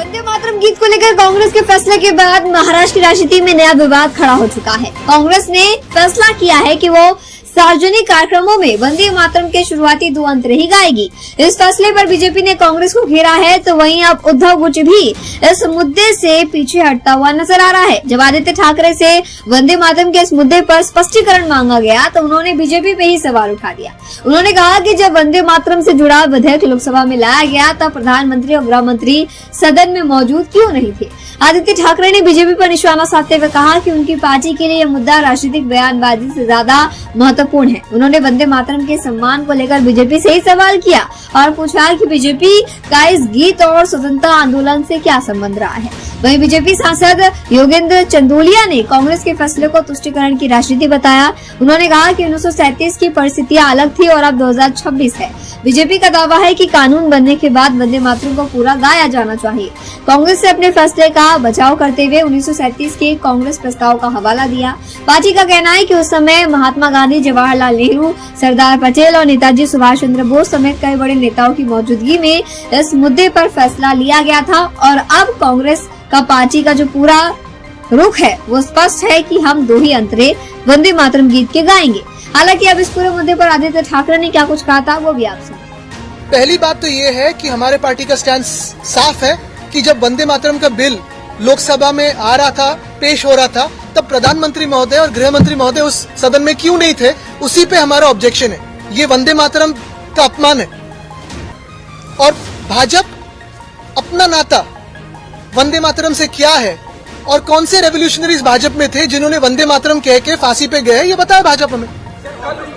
वंदे मातरम गीत को लेकर कांग्रेस के फैसले के बाद महाराष्ट्र की राजनीति में नया विवाद खड़ा हो चुका है। कांग्रेस ने फैसला किया है कि वो सार्वजनिक कार्यक्रमों में वंदे मातरम के शुरुआती 2 अंतरे ही गाएगी। इस फैसले पर बीजेपी ने कांग्रेस को घेरा है, तो वहीं अब उद्धव गुट भी इस मुद्दे से पीछे हटता हुआ नजर आ रहा है। जब आदित्य ठाकरे से वंदे मातरम के इस मुद्दे पर स्पष्टीकरण मांगा गया तो उन्होंने बीजेपी पे ही सवाल उठा दिया। उन्होंने कहा कि जब वंदे मातरम से जुड़ा विधेयक लोकसभा में लाया गया तब प्रधानमंत्री और गृह मंत्री सदन में मौजूद क्यों नहीं थे। आदित्य ठाकरे ने बीजेपी पर निशाना साधते हुए कहा कि उनकी पार्टी के लिए यह मुद्दा राजनीतिक बयानबाजी से ज्यादा महत्वपूर्ण है। उन्होंने वंदे मातरम के सम्मान को लेकर बीजेपी से ही सवाल किया और पूछा कि बीजेपी का इस गीत और स्वतंत्रता आंदोलन से क्या संबंध रहा है। वहीं बीजेपी सांसद योगेंद्र चंदोलिया ने कांग्रेस के फैसले को तुष्टीकरण की राजनीति बताया। उन्होंने कहा कि 1937 की परिस्थितियां अलग थी और अब 2026 है। बीजेपी का दावा है कि कानून बनने के बाद वंदे मातरम को पूरा गाया जाना चाहिए। कांग्रेस से अपने फैसले का बचाव करते हुए 1937 के कांग्रेस प्रस्ताव का हवाला दिया। पार्टी का कहना है कि उस समय महात्मा गांधी, जवाहरलाल नेहरू, सरदार पटेल और नेताजी सुभाष चंद्र बोस समेत कई बड़े नेताओं की मौजूदगी में इस मुद्दे पर फैसला लिया गया था और अब कांग्रेस का पार्टी का जो पूरा रुख है वो स्पष्ट है कि हम 2 ही अंतरे वंदे मातरम गीत के गाएंगे। हालांकि अब इस पूरे मुद्दे पर आदित्य ठाकरे ने क्या कुछ कहा था वो भी आप सुनिए। पहली बात तो ये है कि हमारे पार्टी का स्टैंड साफ है कि जब वंदे मातरम का बिल लोकसभा में आ रहा था, पेश हो रहा था, तब प्रधानमंत्री महोदय और गृह मंत्री महोदय उस सदन में क्यों नहीं थे, उसी पे हमारा ऑब्जेक्शन है। ये वंदे मातरम का अपमान है और भाजपा अपना नाता वंदे मातरम से क्या है और कौन से रेवोल्यूशनरीज भाजपा में थे जिन्होंने वंदे मातरम कह के फांसी पे गए, ये बताया भाजपा में।